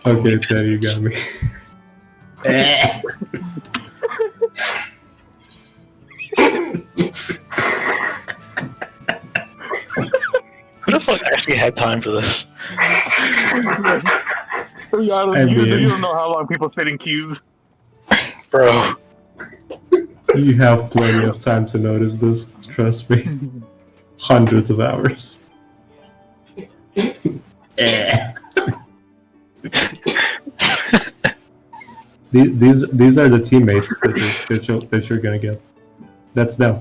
Okay, Ted, you got me. Who the fuck actually had time for this? You don't know how long people sit in queues. Bro. You have plenty of time to notice this, trust me. Hundreds of hours. These are the teammates that you're gonna get. That's them.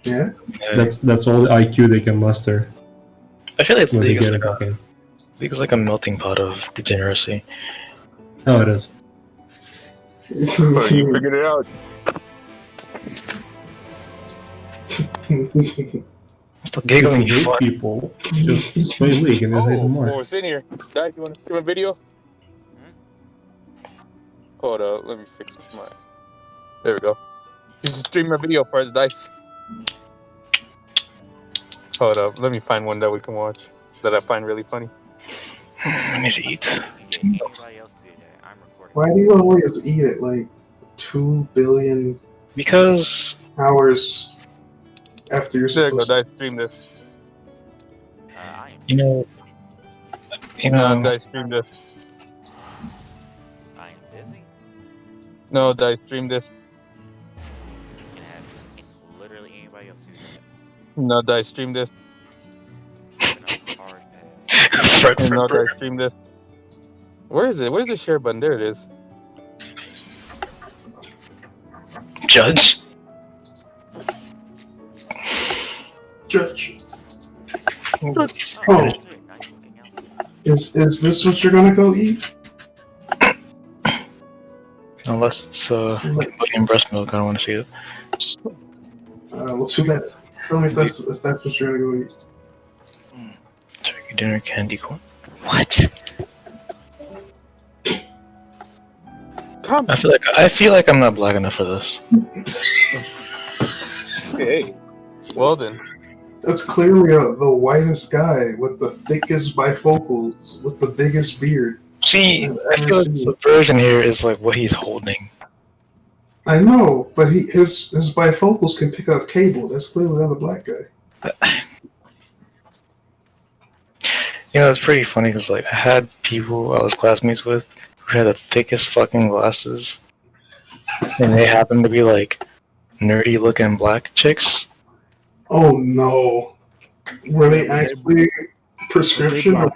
Yeah? That's all the IQ they can muster I feel like when they League get is in the game. like a melting pot of degeneracy. Oh, it is. But you figured it out. Still If giggling, you you hate fuck. people, just play League and you'll hate them more. Oh, it's in here. Guys, you want to do a video? Hold up, let me fix my... There we go. Just stream a video for us, Dice. Hold up, let me find one that we can watch. That I find really funny. I need to eat. Why do you always eat at like 2 billion Because hours after you're There you go, supposed Dice, stream this. you know, Dice, stream this. I am busy. No, Dice, stream this. You can have literally anybody else do that. No, Dice, stream this. Even a hard pass. Fred And no, Fredberg. Dice, stream this. Where is it? Where's the share button? There it is. Judge. Judge. Oh, Oh. shit, nice looking out. Is this what you're gonna go eat? Unless it's booty and breast milk, I don't want to see it. Well, too bad. Tell me if that's what you're gonna go eat. Turkey dinner candy corn. What? Come. I feel like I'm not black enough for this. Hey. Well then. That's clearly the whitest guy with the thickest bifocals, with the biggest beard. See, I've I ever feel like seen. the version here is like what he's holding. I know, but his bifocals can pick up cable. That's clearly not a black guy. You know, it's pretty funny because like I had people I was classmates with who had the thickest fucking glasses, and they happened to be like nerdy looking black chicks. Oh no. Were they actually prescription? Or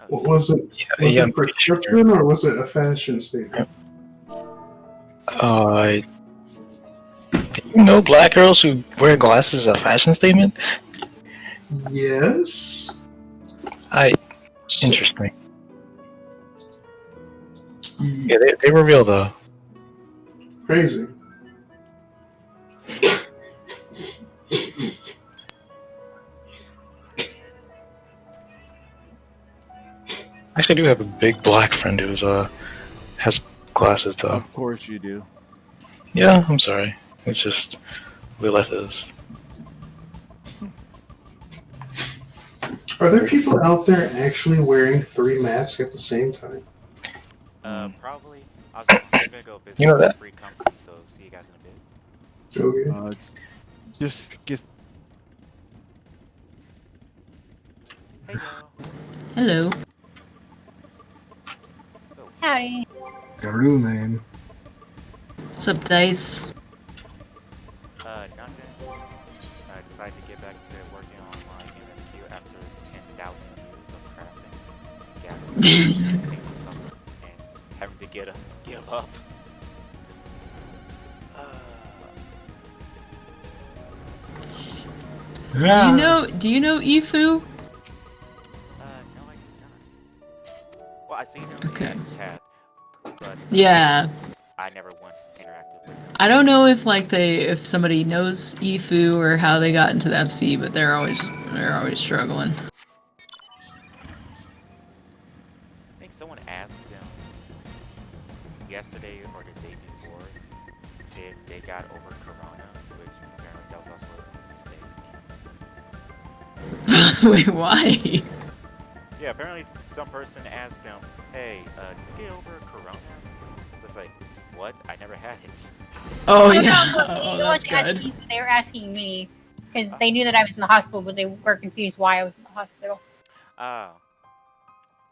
was it Yeah, it prescription or was it a fashion statement? Do you know black girls who wear glasses as a fashion statement? Yes. Interesting. Yeah, they were real though. Crazy. I actually do have a big black friend who's has glasses though. Of course you do. Yeah, I'm sorry. It's just the way life is. Are there people out there actually wearing 3 masks at the same time? Probably. I was gonna go visit You know that? a free company, so see you guys in a bit. Okay. Just get. Hey, y'all. Hello. Howdy. Garu, man. What's up, Dice? Nothing. I decided to get back to working on my MSQ after 10,000 years of crafting, gathering, things or something, and having to give up. Do you know Ifu? No, I do not. Well, I seen him Okay. in chat, but Yeah. I never once interacted with him. I don't know if if somebody knows Ifu or how they got into the FC, but they're always struggling. I think someone asked them yesterday or the day before if they got over Corona, which apparently that was also a mistake. Wait, why? Yeah, apparently some person asked him, "Hey, did you get over Corona?" It's like, "What? I never had it." Oh No, yeah. no, Oh, they that's wasn't asking good. you, they were asking me because they knew that I was in the hospital, but they were confused why I was in the hospital. Oh.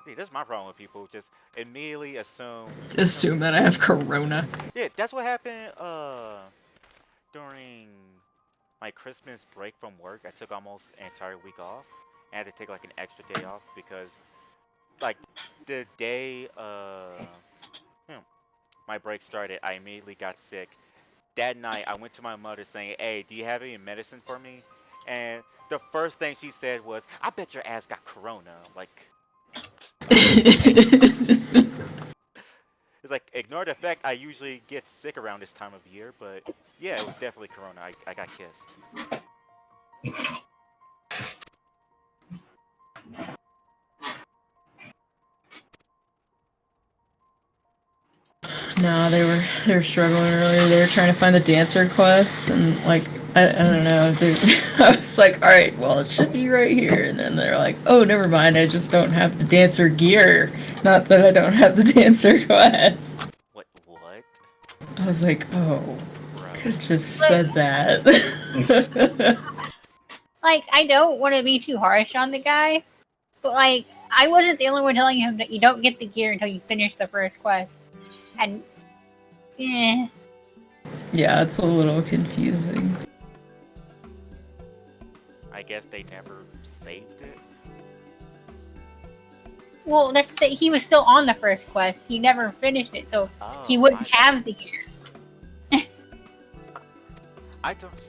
See, that's my problem with people. Just immediately assume. Assume that I have corona. Yeah, that's what happened. During my Christmas break from work, I took almost an entire week off. I had to take like an extra day off because, like, the day my break started, I immediately got sick. That night, I went to my mother saying, "Hey, do you have any medicine for me?" And the first thing she said was, "I bet your ass got corona." I'm like, it's like, ignore the fact I usually get sick around this time of year, but yeah, it was definitely corona. I got kissed. No, they were struggling earlier. They were trying to find the dancer quest, and like I don't know. I was like, all right, well it should be right here, and then they're like, oh, never mind. I just don't have the dancer gear. Not that I don't have the dancer quest. What? I was like, oh, Bro. could have just said that. Like, I don't want to be too harsh on the guy, but like, I wasn't the only one telling him that you don't get the gear until you finish the first quest. And, eh. Yeah, it's a little confusing. I guess they never saved it. Well, he was still on the first quest. He never finished it, so he wouldn't have the gear.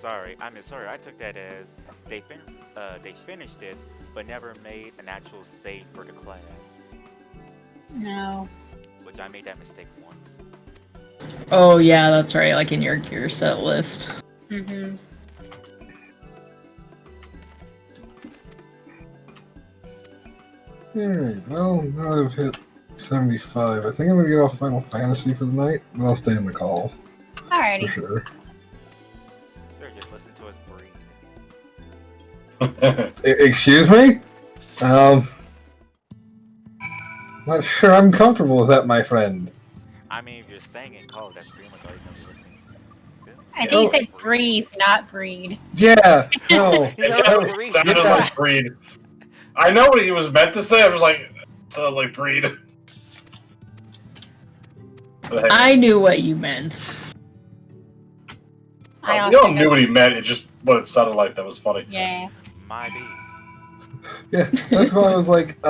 Sorry. I took that as they finished it, but never made an actual save for the class. No. Which I made that mistake once. Oh yeah, that's right. Like in your gear set list. Mm-hmm. Alright, well, now I've hit 75. I think I'm gonna get off Final Fantasy for the night, but I'll stay in the call. Alrighty. For sure. Sure, just listen to us breathe. Excuse me? Not sure I'm comfortable with that, my friend. I mean, if you're staying in call, that's pretty much all you're gonna be listening to. I think he said breathe, not breed. Yeah, no. You know, It breathe. sounded like breed. I know what he was meant to say. I was like, it sounded like breed. I knew what you meant. We all knew what he meant. It just what it sounded like that was funny. Yeah. My B. Yeah, that's why I was like,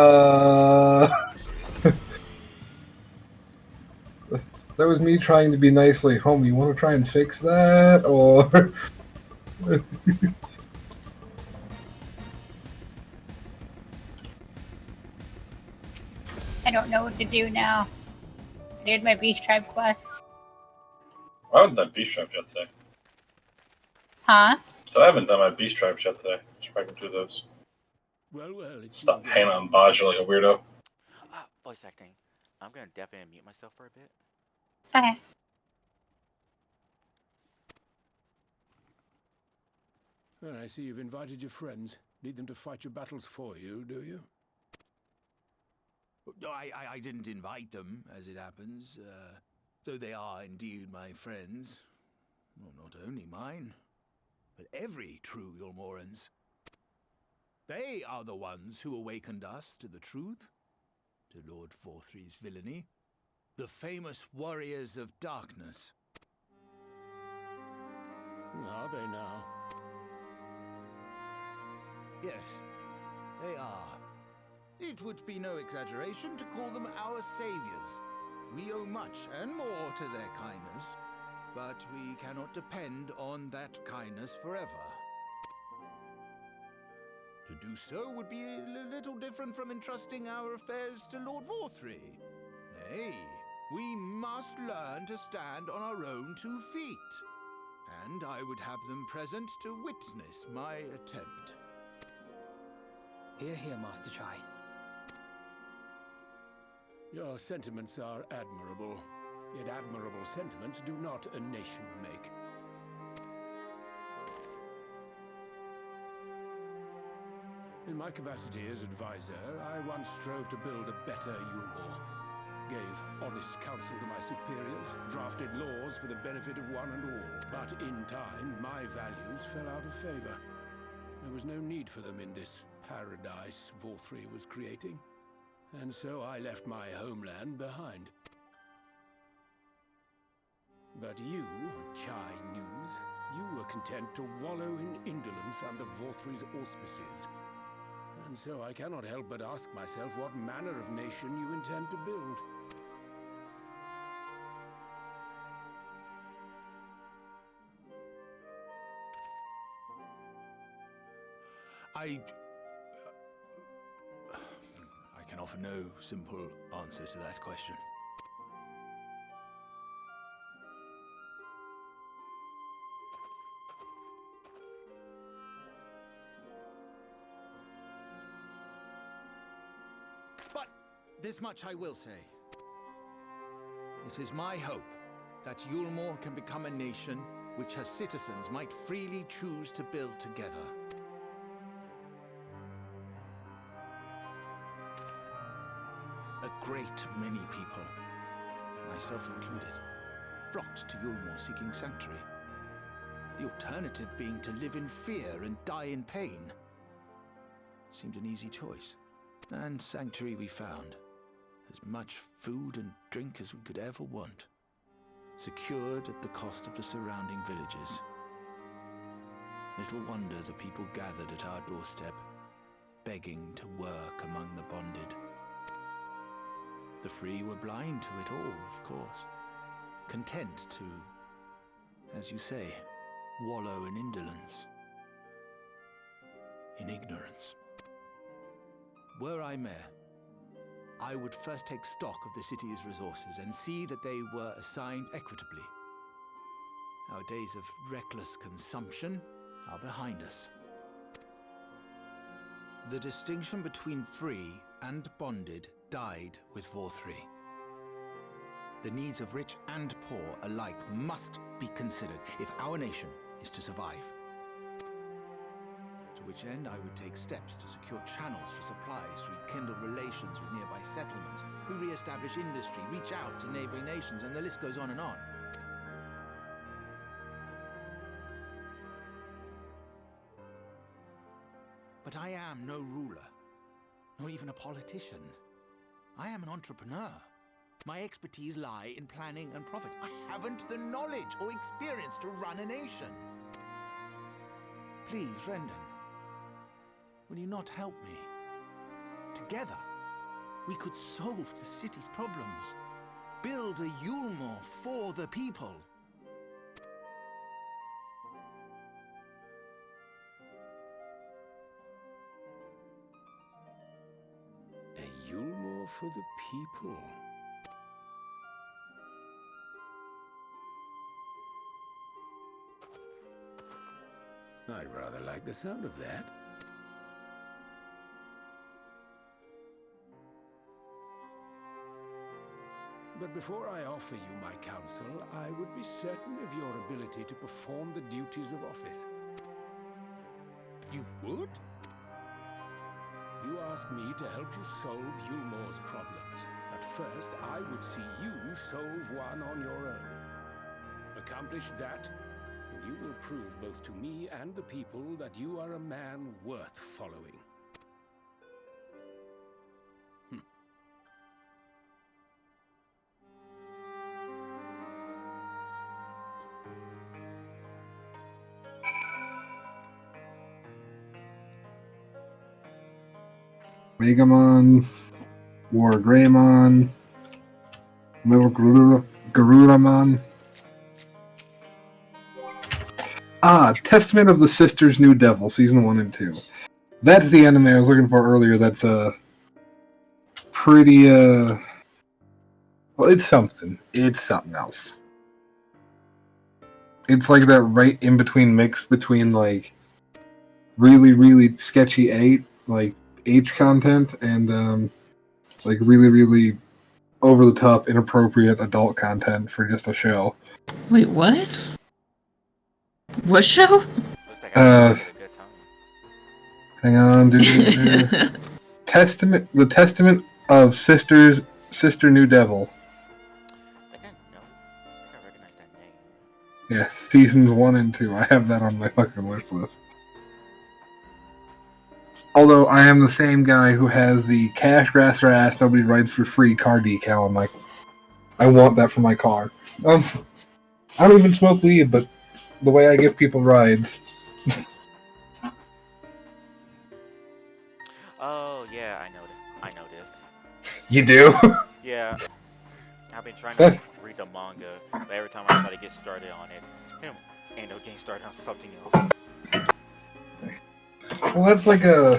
That was me trying to be nice, like, homie, you want to try and fix that, or... I don't know what to do now. I did my Beast Tribe quest. I haven't done Beast Tribes yet today. Huh? So I haven't done my Beast Tribes yet today. Just probably do those. Well, it's Stop hanging on Baja like a weirdo. Voice acting. I'm gonna definitely mute myself for a bit. Okay. Well, I see you've invited your friends. Need them to fight your battles for you, do you? I didn't invite them, as it happens, though they are indeed my friends. Well, not only mine, but every true Yulmoran's. They are the ones who awakened us to the truth, to Lord Forthry's villainy, the famous warriors of darkness. Are they now? Yes, they are. It would be no exaggeration to call them our saviors. We owe much and more to their kindness, but we cannot depend on that kindness forever. To do so would be a little different from entrusting our affairs to Lord Forthry. Nay, we must learn to stand on our own 2 feet. And I would have them present to witness my attempt. Hear, hear, Master Chai. Your sentiments are admirable, yet admirable sentiments do not a nation make. In my capacity as advisor, I once strove to build a better Yulmore. Gave honest counsel to my superiors, drafted laws for the benefit of one and all. But in time, my values fell out of favor. There was no need for them in this paradise Vorthri was creating. And so I left my homeland behind. But you, Chai News, you were content to wallow in indolence under Vorthri's auspices. And so I cannot help but ask myself what manner of nation you intend to build. I can offer no simple answer to that question. But this much I will say. It is my hope that Yulmore can become a nation which her citizens might freely choose to build together. A great many people, myself included, flocked to Yulmore seeking sanctuary. The alternative being to live in fear and die in pain. It seemed an easy choice. And sanctuary we found. As much food and drink as we could ever want. Secured at the cost of the surrounding villages. Little wonder the people gathered at our doorstep, begging to work among the bonded. The free were blind to it all, of course. Content to, as you say, wallow in indolence. In ignorance. Were I mayor, I would first take stock of the city's resources and see that they were assigned equitably. Our days of reckless consumption are behind us. The distinction between free and bonded died with Vorthri. The needs of rich and poor alike must be considered if our nation is to survive. To which end I would take steps to secure channels for supplies, rekindle relations with nearby settlements, re-establish industry, reach out to neighboring nations, and the list goes on and on. But I am no ruler, nor even a politician. I am an entrepreneur. My expertise lie in planning and profit. I haven't the knowledge or experience to run a nation. Please, Rendon, will you not help me? Together, we could solve the city's problems. Build a Yulmore for the people. A Yulmore for the people. I'd rather like the sound of that. But before I offer you my counsel, I would be certain of your ability to perform the duties of office. You would? You ask me to help you solve Yulmore's problems. At first, I would see you solve one on your own. Accomplish that, and you will prove both to me and the people that you are a man worth following. Megamon, War Greymon, Little Garuramon. Testament of the Sisters New Devil, Season 1 and 2. That's the anime I was looking for earlier. That's pretty, well, it's something. It's something else. It's like that right in between mix between, like, really, really sketchy like, H content and, like, really, really over-the-top, inappropriate adult content for just a show. Wait, what? What show? Hang on, Testament, the Testament of Sister New Devil. I think I recognize that name. Yeah, seasons 1 and 2. I have that on my fucking wish list. Although I am the same guy who has the cash, grass, or ass, nobody rides for free car decal. I'm like, I want that for my car. I don't even smoke weed, but the way I give people rides. Oh yeah, I know this. You do? Yeah, I've been trying to read the manga, but every time I try to get started on it, end up getting started on something else. Well, that's like a...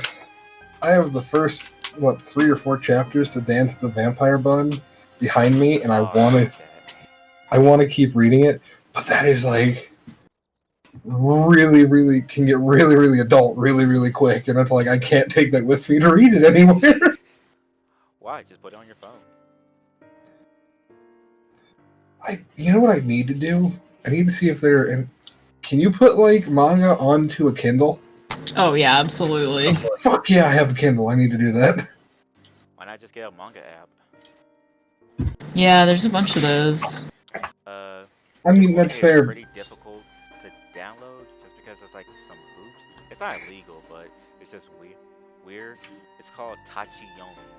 I have the first, 3 or 4 chapters to Dance the Vampire Bun behind me, and I want to keep reading it, but that is like... really can get really adult really quick, and it's like I can't take that with me to read it anywhere. Why? Just put it on your phone. You know what I need to do? I need to see if they're... Can you put like manga onto a Kindle? Oh yeah, absolutely. Fuck yeah, I have a Kindle. I need to do that. Why not just get a manga app? Yeah, there's a bunch of those. I mean, that's fair. It's pretty difficult to download just because there's like some hoops. It's not illegal, but it's just weird. It's called Tachiyomi,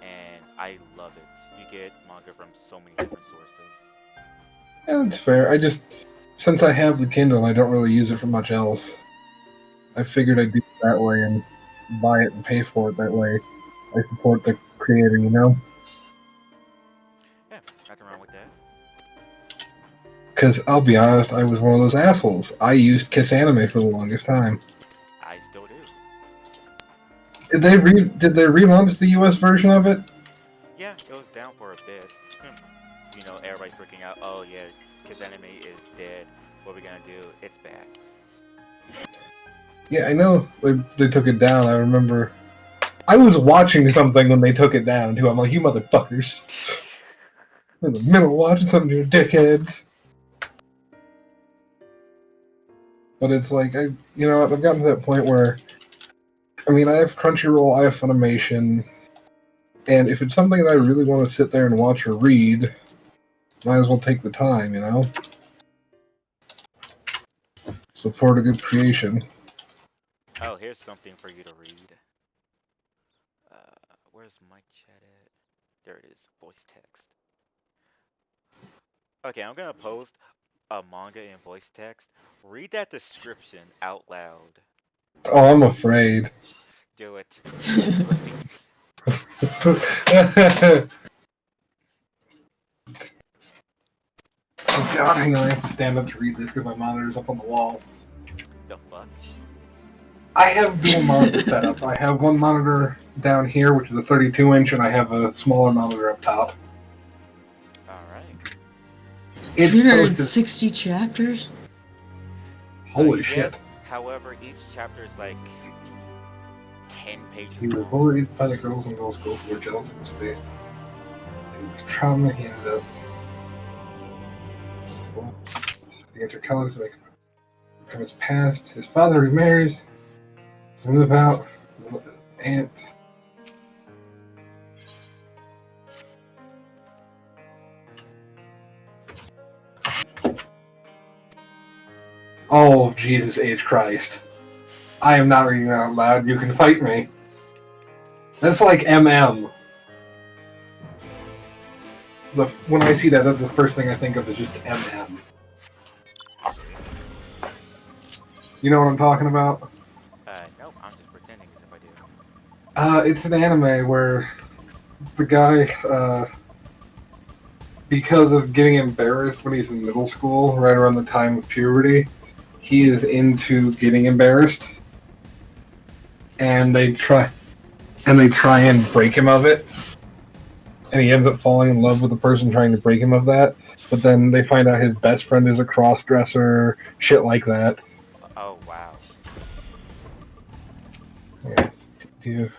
and I love it. You get manga from so many different sources. Yeah, that's fair. Since I have the Kindle, I don't really use it for much else. I figured I'd do it that way and buy it and pay for it that way. I support the creator, you know? Yeah, nothing wrong with that. Because I'll be honest, I was one of those assholes. I used Kiss Anime for the longest time. I still do. Did they relaunch the US version of it? Yeah, it was down for a bit. You know, everybody freaking out. Oh yeah, Kiss Anime is dead. What are we gonna do? It's back. Yeah, I know they took it down. I remember I was watching something when they took it down too. I'm like, you motherfuckers. In the middle of watching something, you dickheads. But it's like, I've gotten to that point where, I mean, I have Crunchyroll, I have Funimation, and if it's something that I really want to sit there and watch or read, might as well take the time, you know? Support a good creation. Oh, here's something for you to read. Where's my chat at? There it is, voice text. Okay, I'm gonna post a manga in voice text. Read that description out loud. Oh, I'm afraid. Do it. Pussy. Oh god, hang on, I have to stand up to read this because my monitor's up on the wall. The fuck? I have dual monitor set up. I have one monitor down here, which is a 32-inch, and I have a smaller monitor up top. Alright. It's 360 chapters? Holy shit. However, each chapter is like 10 pages He was long. bullied by the girls in middle school who were jealous of his face. Due to trauma, he ended up the intercolor to make from his past. His father remarries to move out. Aunt. Oh, Jesus H. Christ. I am not reading that out loud. You can fight me. That's like MM. When I see that, that's the first thing I think of is just MM. You know what I'm talking about? Nope, I'm just pretending as if I do. It's an anime where the guy, because of getting embarrassed when he's in middle school, right around the time of puberty, he is into getting embarrassed. And they try and break him of it. And he ends up falling in love with the person trying to break him of that. But then they find out his best friend is a cross-dresser, shit like that. Oh, wow. Yeah. Dude.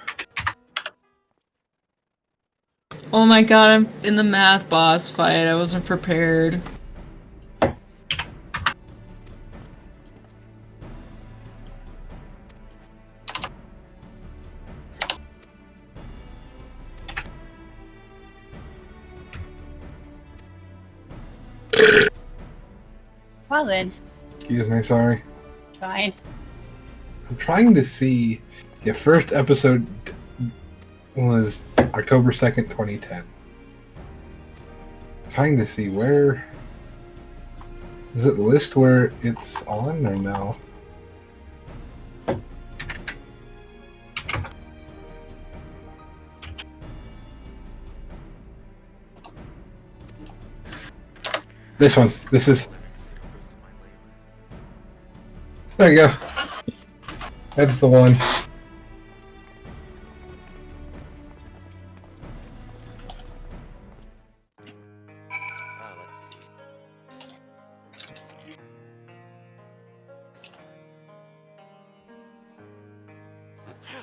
Oh my god, I'm in the math boss fight. I wasn't prepared. Well then, Excuse me, sorry. fine. I'm trying to see. Your first episode was October 2nd, 2010. Trying to see where. Does it list where it's on or no? This one. This is. There you go. That's the one.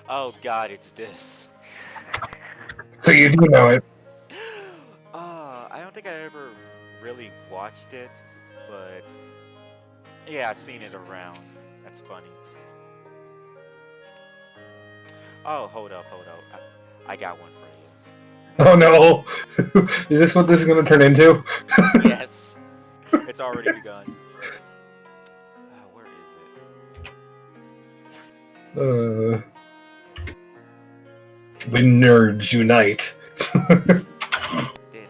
Oh god, it's this. So you do know it. I don't think I ever really watched it, but yeah, I've seen it around. That's funny. Oh, hold up. I got one for you. Oh no! Is this what this is going to turn into? Yes, it's already begun. Where is it? When nerds unite. Did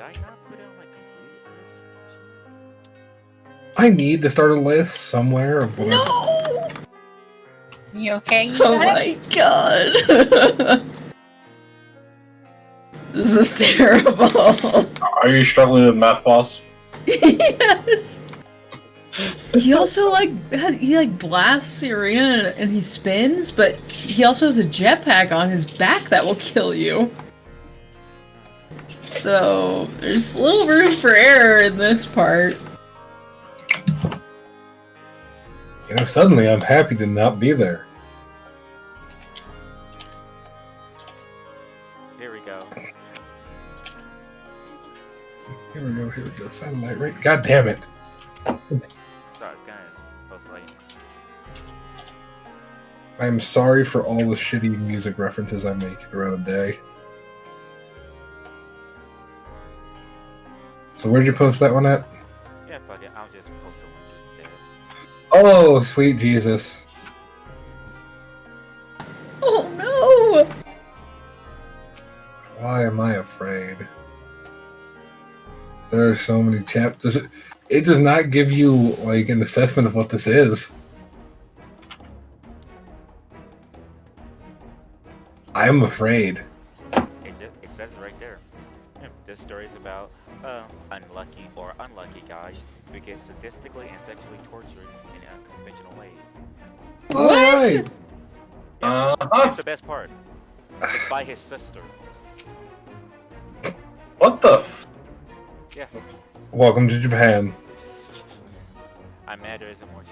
I not put it on my complete list? I need to start a list somewhere. No! You okay? Oh my god. This is terrible. Are you struggling with math, boss? Yes. He also he blasts the arena and he spins, but he also has a jetpack on his back that will kill you. So there's little room for error in this part. You know, suddenly I'm happy to not be there. Here we go. Here we go. Satellite right. God damn it. Sorry, guys. Post light. I'm sorry for all the shitty music references I make throughout a day. So where'd you post that one at? Yeah, fuck it. I'll just post the link instead. Oh, sweet Jesus. Oh no! Why am I afraid? There are so many chapters. It does not give you, like, an assessment of what this is. I'm afraid. It says it right there. This story is about unlucky guys who get statistically and sexually tortured in unconventional ways. What? That's the best part. It's by his sister. What the f? Yeah. Welcome to Japan. I'm mad there isn't more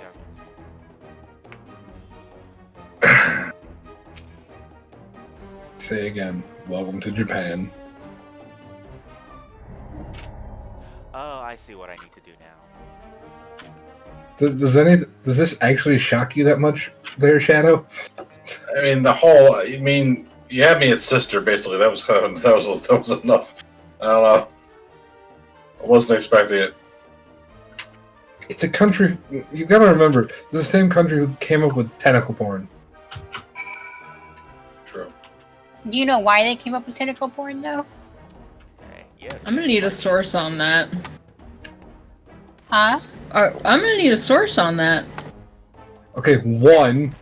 chapters. Say again. Welcome to Japan. Oh, I see what I need to do now. Does this actually shock you that much, there, Shadow? I mean, you had me at sister, basically. That was enough. I don't know. I wasn't expecting it. It's a country. You gotta remember, this is the same country who came up with tentacle porn. True. Do you know why they came up with tentacle porn, though? Yes. I'm gonna need a source on that. Huh? I'm gonna need a source on that. Okay, one,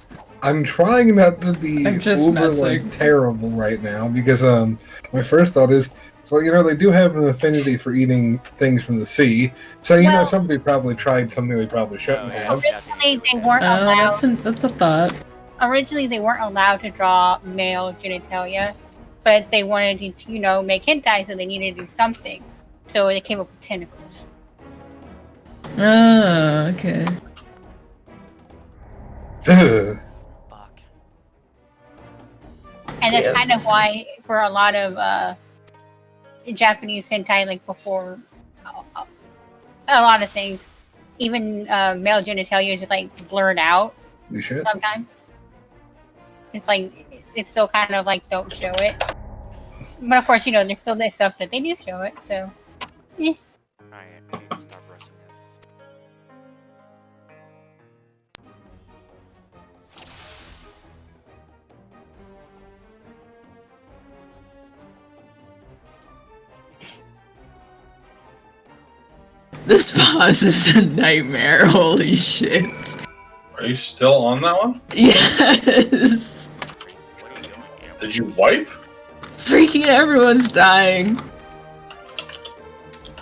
I'm trying not to be I'm just uber messing. terrible right now because my first thought is, so they do have an affinity for eating things from the sea. So somebody probably tried something they probably shouldn't have. Originally, they weren't allowed. That's a thought. Originally, they weren't allowed to draw male genitalia, but they wanted to, make hentai, so they needed to do something. So they came up with tentacles. Ah, okay. Ugh. And that's kind of why, for a lot of Japanese hentai, like before a lot of things, even male genitalia is like blurred out. You should. Sometimes. It's like, it's still kind of like, don't show it. But of course, there's still this stuff that they do show it, so. Yeah. Alright, I need to start brushing this. This boss is a nightmare. Holy shit. Are you still on that one? Yes. What are you doing, Amber? Did you wipe? Freaking everyone's dying.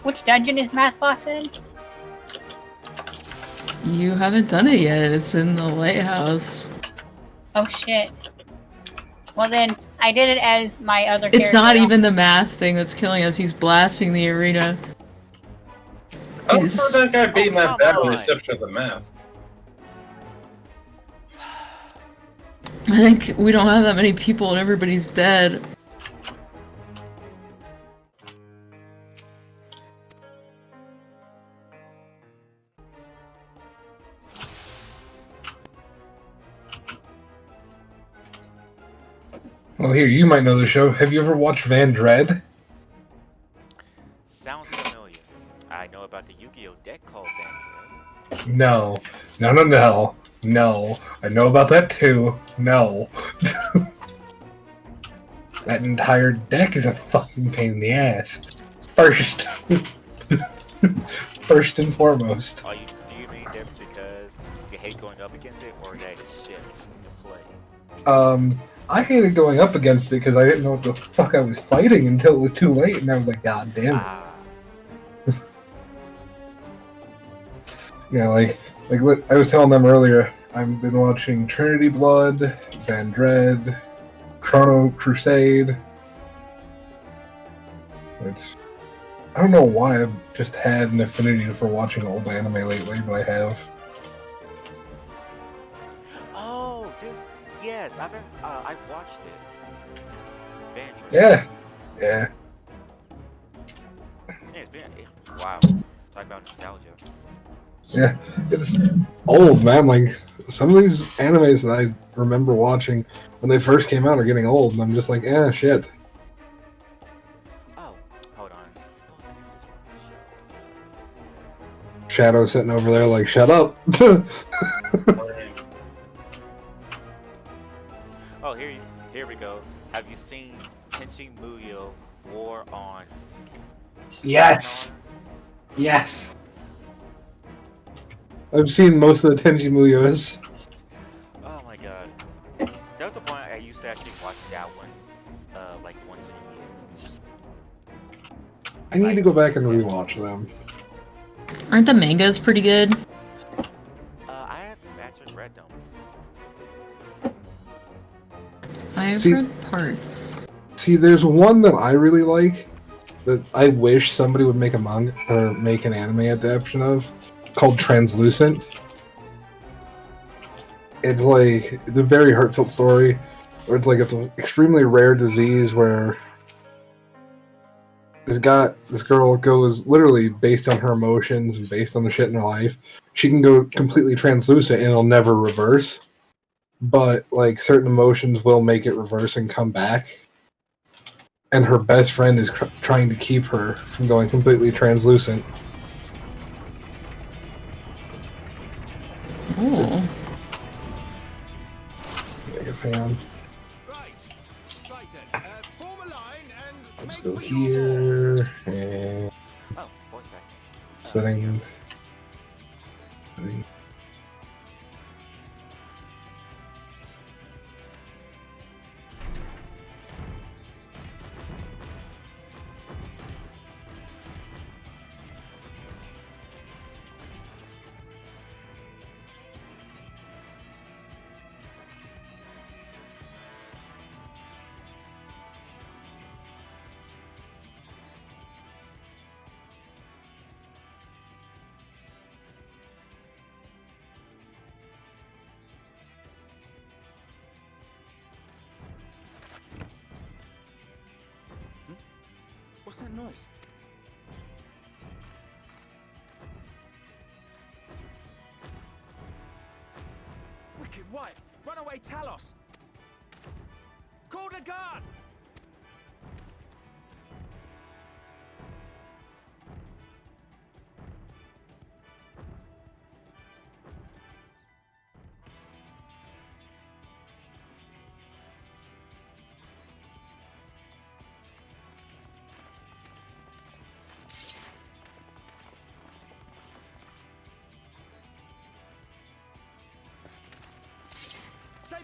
Which dungeon is Math Boss in? You haven't done it yet. It's in the lighthouse. Oh shit. Well then, I did it as my other It's character. not even the math thing that's killing us. He's blasting the arena. I don't remember that guy being that bad with the on. exception of the math. I think we don't have that many people and everybody's dead. Well, here, you might know the show. Have you ever watched Van Dread? Sounds familiar. I know about the Yu-Gi-Oh deck called Van No. No, no, no. No. I know about that too. No. That entire deck is a fucking pain in the ass. First. First and foremost. Do you mean that because you hate going up against it, or that it's shit to play? I hated going up against it because I didn't know what the fuck I was fighting until it was too late, and I was like, God damn it. Yeah, like I was telling them earlier, I've been watching Trinity Blood, Van Dread, Chrono Crusade, which I don't know why I've just had an affinity for watching old anime lately, but I have. Oh, yes, I've watched it. Van Dread. Yeah, yeah. Yeah, it's been wow. Talk about nostalgia. Yeah, it's old, man. Like, some of these animes that I remember watching when they first came out are getting old, and I'm just like, shit. Oh, hold on. Shadow sitting over there like, shut up. Oh, here we go. Have you seen Tenchi Muyo War on? Yes! Yes! I've seen most of the Tenji Muyos. Oh my god. That was the point I used to actually watch that one, like once a year. I need to go back and rewatch them. Aren't the mangas pretty good? I haven't actually read them. I've See- read parts. See, there's one that I really like that I wish somebody would make a manga or make an anime adaptation of, called Translucent. It's like it's a very heartfelt story where it's an extremely rare disease where this girl goes literally based on her emotions and based on the shit in her life. She can go completely translucent and it'll never reverse. But like certain emotions will make it reverse and come back. And her best friend is trying to keep her from going completely translucent. Oh. I guess, hang on. Let's go here and Oh, voice acting. settings. What's that noise? Wicked White! Runaway Talos! Call the guard!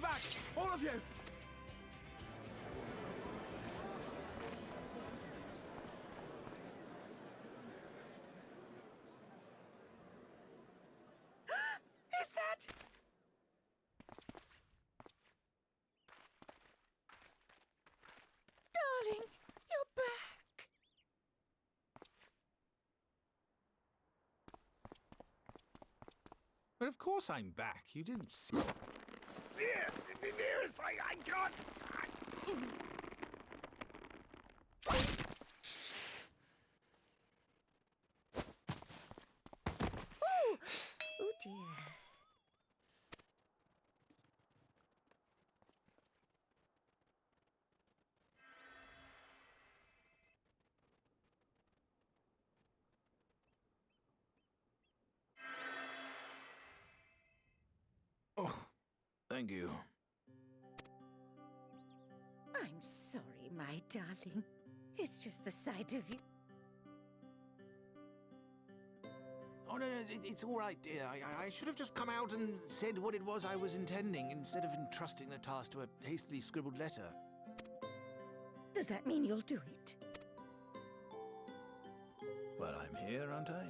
back! All of you! Is that... Darling, you're back. But of course I'm back. You didn't see. Dearest, I can't... Oh, oh dear. Oh, thank you. I'm sorry, my darling. It's just the sight of you. Oh, no, it's all right, dear. I should have just come out and said what it was I was intending instead of entrusting the task to a hastily scribbled letter. Does that mean you'll do it? Well, I'm here, aren't I?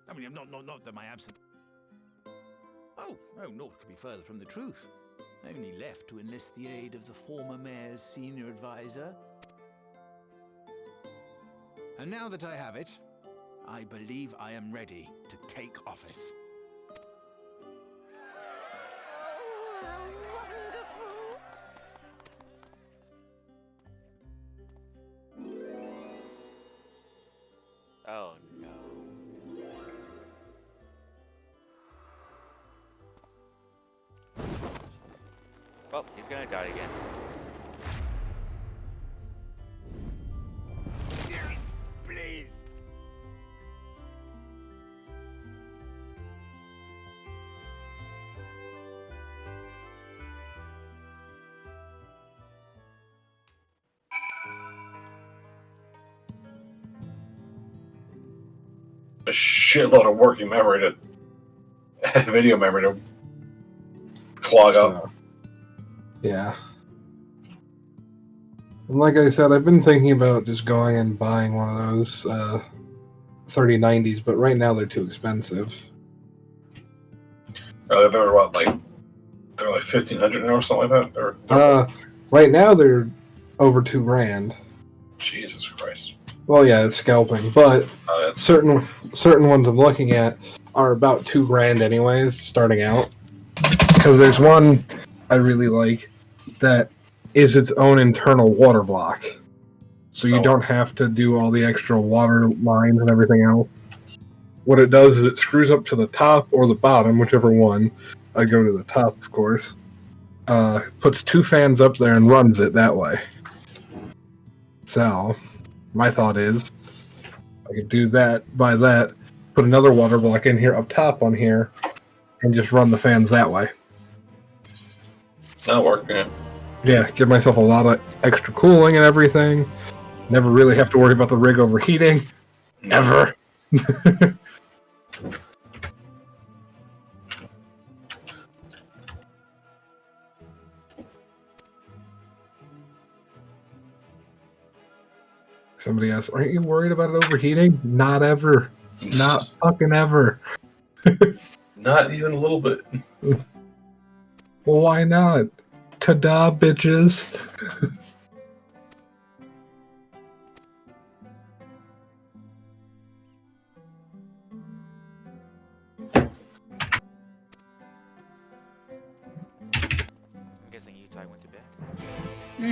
I mean, not that my absence... Oh, naught could be further from the truth. I only left to enlist the aid of the former mayor's senior advisor. And now that I have it, I believe I am ready to take office. Oh, how wonderful! Oh no. Well, he's gonna die again. Please! A shitload of working memory to video memory to clog up. Yeah. And like I said, I've been thinking about just going and buying one of those 3090s, but right now they're too expensive. They're what, like 1,500 now or something like that? Right now they're over $2,000. Jesus Christ. Well, yeah, it's scalping, but certain ones I'm looking at are about $2,000 anyways, starting out. Because there's one I really like that is its own internal water block, so you don't have to do all the extra water lines and everything else. What it does is it screws up to the top or the bottom, whichever one. I go to the top, of course. Puts 2 fans up there and runs it that way. So, my thought is, I could do that, buy that, put another water block in here up top on here, and just run the fans that way. That'll work, yeah. Yeah, give myself a lot of extra cooling and everything. Never really have to worry about the rig overheating. Ever. Somebody asks, aren't you worried about it overheating? Not ever. Not fucking ever. Not even a little bit. Well, why not? Ta-da, bitches. I'm guessing Utah went to bed.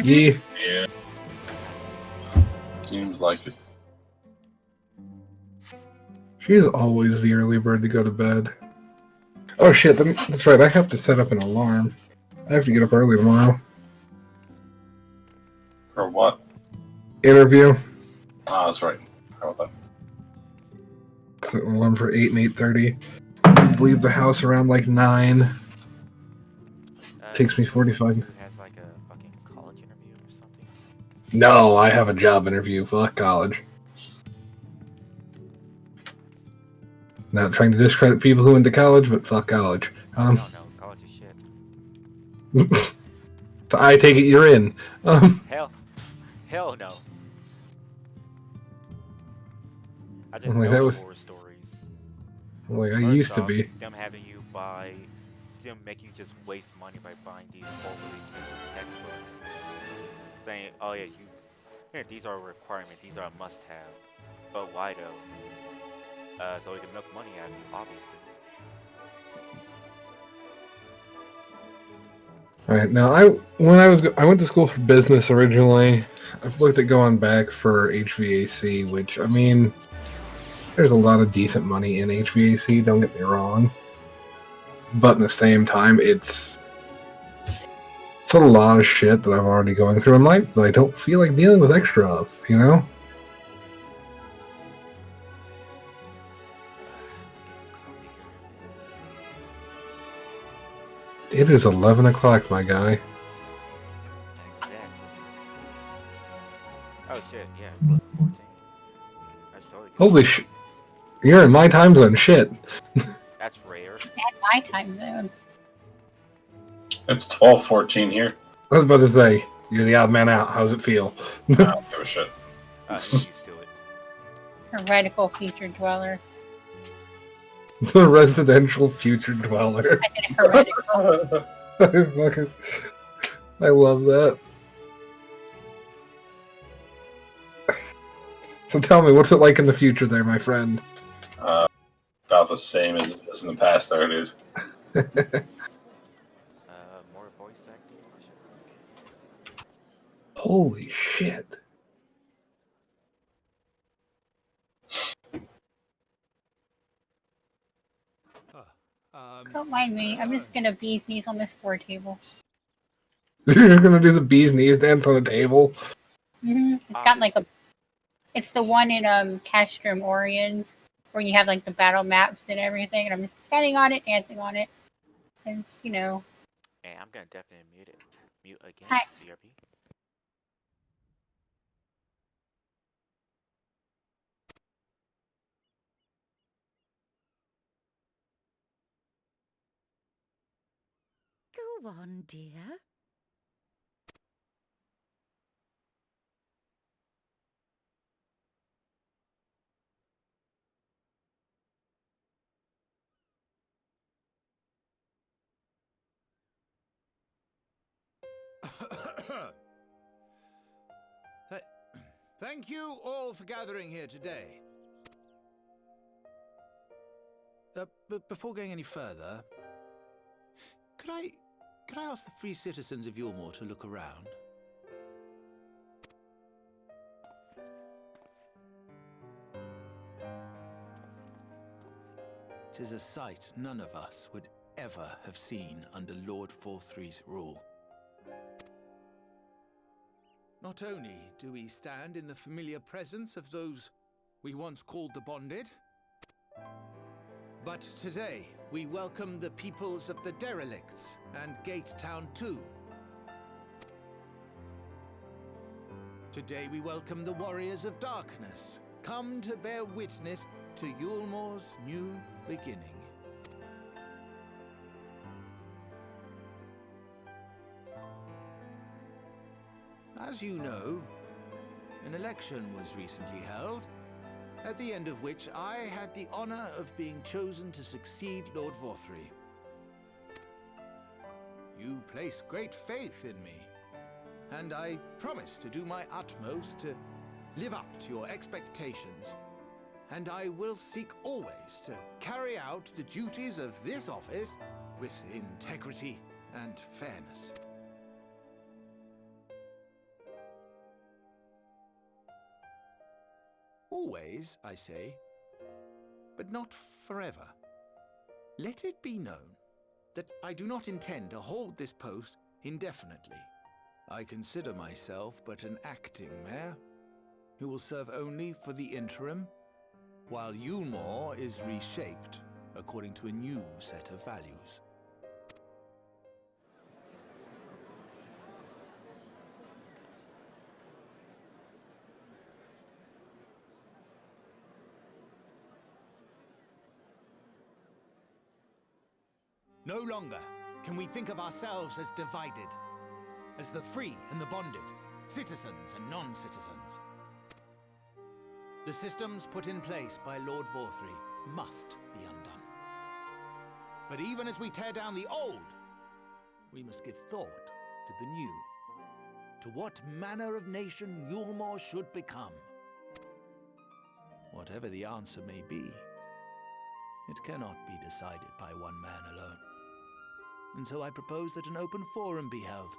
Yeah. Seems like it. She's always the early bird to go to bed. Oh shit, that's right, I have to set up an alarm. I have to get up early tomorrow. For what? Interview. Oh, that's right. How about that? Set an alarm for 8 and 8:30. Leave the house around like 9. Takes me 45. Has like a fucking college interview or something. No, I have a job interview. Fuck college. Not trying to discredit people who went to college, but fuck college. No, college is shit. I take it you're in. Hell no. I just Like, know that the was- horror stories. Like, I First used to off, be. them making you just waste money by buying these overly expensive textbooks, saying, "Oh yeah, these are a requirement, these are a must-have." But why though? So we can milk money out of you, obviously. All right, now I went to school for business originally. I've looked at going back for HVAC, which I mean, there's a lot of decent money in HVAC. Don't get me wrong, but in the same time, it's a lot of shit that I'm already going through in life that I don't feel like dealing with extra of. You know? It is 11 o'clock, my guy. Exactly. Oh shit, yeah, it's 11:14. That's totally good. Holy shit! You're in my time zone. Shit. That's rare. At my time zone. It's 12:14 here. I was about to say, you're the odd man out. How's it feel? I don't give a shit. He's used to it. Heretical future dweller. The residential future dweller. I said heretical. I love that. So tell me, what's it like in the future there, my friend? About the same as it is in the past there, dude. More voice acting? Holy shit. Don't mind me. I'm just gonna bee's knees on this board table. You're gonna do the bee's knees dance on the table? It's got like a. It's the one in Castrum Oriens where you have like the battle maps and everything, and I'm just standing on it, dancing on it, and you know. Hey, I'm gonna definitely mute again. Hi. BRB. Go on, dear. Thank you all for gathering here today. But before going any further, could I ask the free citizens of Yulmore to look around? Tis a sight none of us would ever have seen under Lord Forthree's rule. Not only do we stand in the familiar presence of those we once called the Bonded, but today we welcome the peoples of the Derelicts and Gate Town too. Today we welcome the Warriors of Darkness, come to bear witness to Yulmore's new beginning. As you know, an election was recently held, at the end of which I had the honor of being chosen to succeed Lord Forthree. You place great faith in me, and I promise to do my utmost to live up to your expectations, and I will seek always to carry out the duties of this office with integrity and fairness. Always, I say, but not forever. Let it be known that I do not intend to hold this post indefinitely. I consider myself but an acting mayor, who will serve only for the interim, while Yulmore is reshaped according to a new set of values. No longer can we think of ourselves as divided? As the free and the bonded, citizens and non-citizens? The systems put in place by Lord Vorthry must be undone. But even as we tear down the old, we must give thought to the new. To what manner of nation Yulmore should become. Whatever the answer may be, it cannot be decided by one man alone. And so I propose that an open forum be held,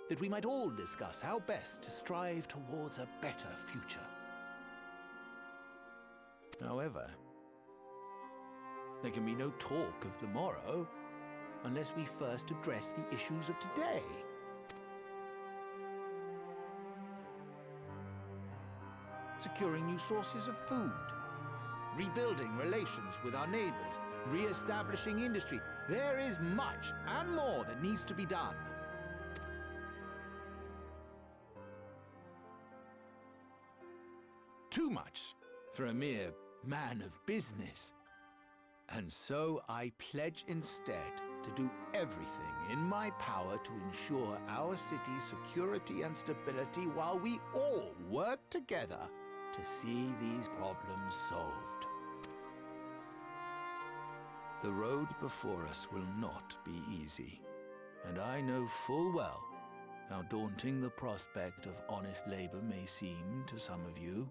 that we might all discuss how best to strive towards a better future. However, there can be no talk of the morrow unless we first address the issues of today. Securing new sources of food, rebuilding relations with our neighbors, re-establishing industry. There is much and more that needs to be done. Too much for a mere man of business. And so I pledge instead to do everything in my power to ensure our city's security and stability while we all work together to see these problems solved. The road before us will not be easy, and I know full well how daunting the prospect of honest labor may seem to some of you.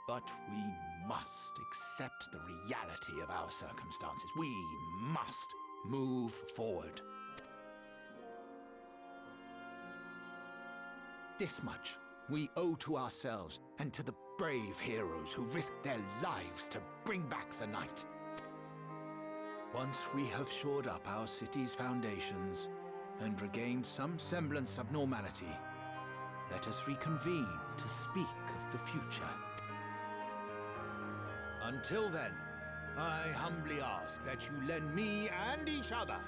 But we must accept the reality of our circumstances. We must move forward. This much we owe to ourselves and to the brave heroes who risked their lives to bring back the night. Once we have shored up our city's foundations and regained some semblance of normality, let us reconvene to speak of the future. Until then, I humbly ask that you lend me and each other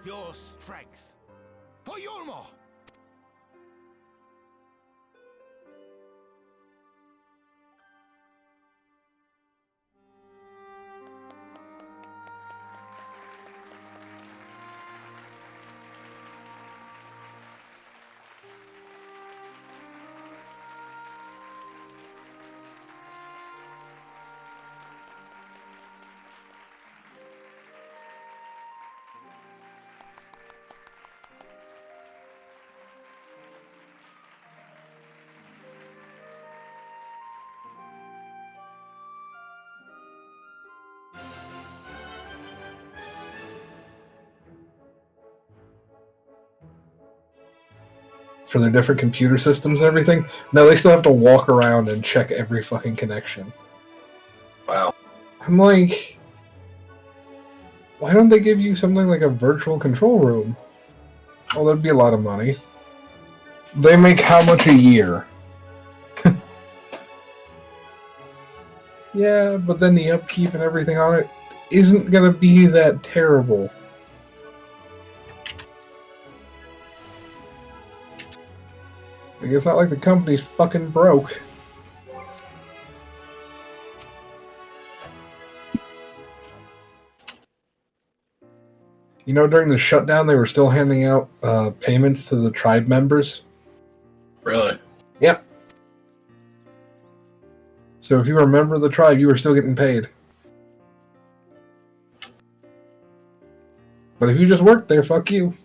your strength. For Yulmore! For their different computer systems and everything. No, they still have to walk around and check every fucking connection. Wow. I'm like, why don't they give you something like a virtual control room? Well, that'd be a lot of money. They make how much a year? Yeah, but then the upkeep and everything on it isn't gonna be that terrible. Like, it's not like the company's fucking broke. You know, during the shutdown, they were still handing out payments to the tribe members. Really? Yep. So if you were a member of the tribe, you were still getting paid. But if you just worked there, fuck you.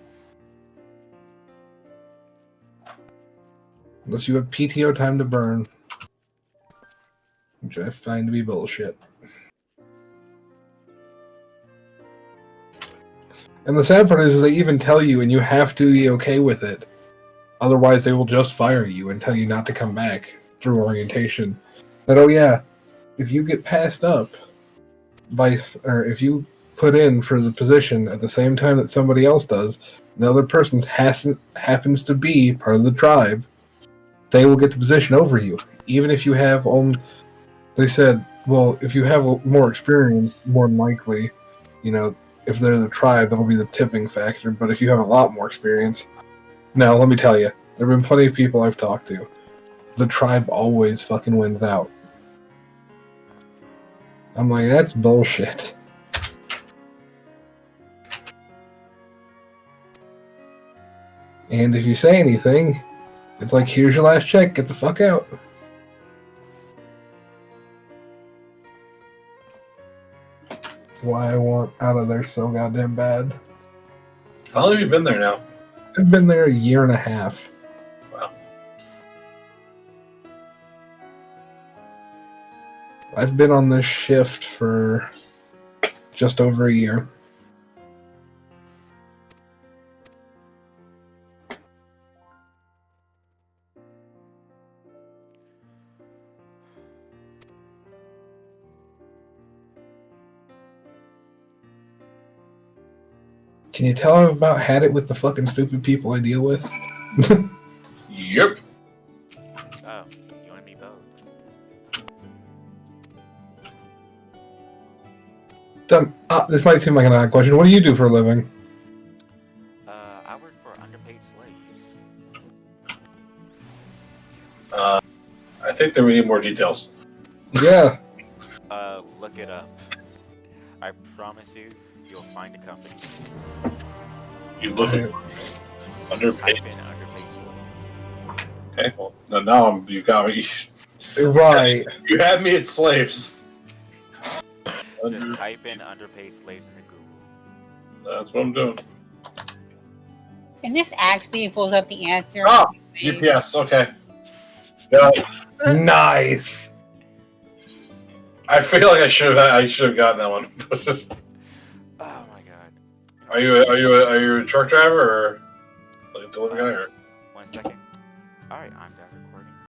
Unless you have PTO time to burn. Which I find to be bullshit. And the sad part is they even tell you, and you have to be okay with it. Otherwise, they will just fire you and tell you not to come back through orientation. That, oh yeah, if you get passed up by, or if you put in for the position at the same time that somebody else does, another person happens to be part of the tribe, they will get the position over you. Even if you have only, they said, well, if you have more experience, more than likely, you know, if they're the tribe, that'll be the tipping factor. But if you have a lot more experience, no, let me tell you, there have been plenty of people I've talked to. The tribe always fucking wins out. I'm like, that's bullshit. And if you say anything, it's like, here's your last check, get the fuck out. That's why I want out of there so goddamn bad. How long have you been there now? I've been there a year and a half. Wow. I've been on this shift for just over a year. Can you tell I've about had it with the fucking stupid people I deal with? Yep. Oh, you and me both. This might seem like an odd question. What do you do for a living? I work for underpaid slaves. I think that we need more details. Yeah. Look it up. I promise you, you'll find a company. You look at underpaid. I've been underpaid slaves. Okay, well, now you got me. Right. You had me at slaves. Just type in underpaid slaves into Google. That's what I'm doing. And this actually pulls up the answer. Oh, UPS. Okay. Got it. Nice. I feel like I should have gotten that one. Oh my god. Are you a truck driver or like a delivery guy or? 1 second. Alright, I'm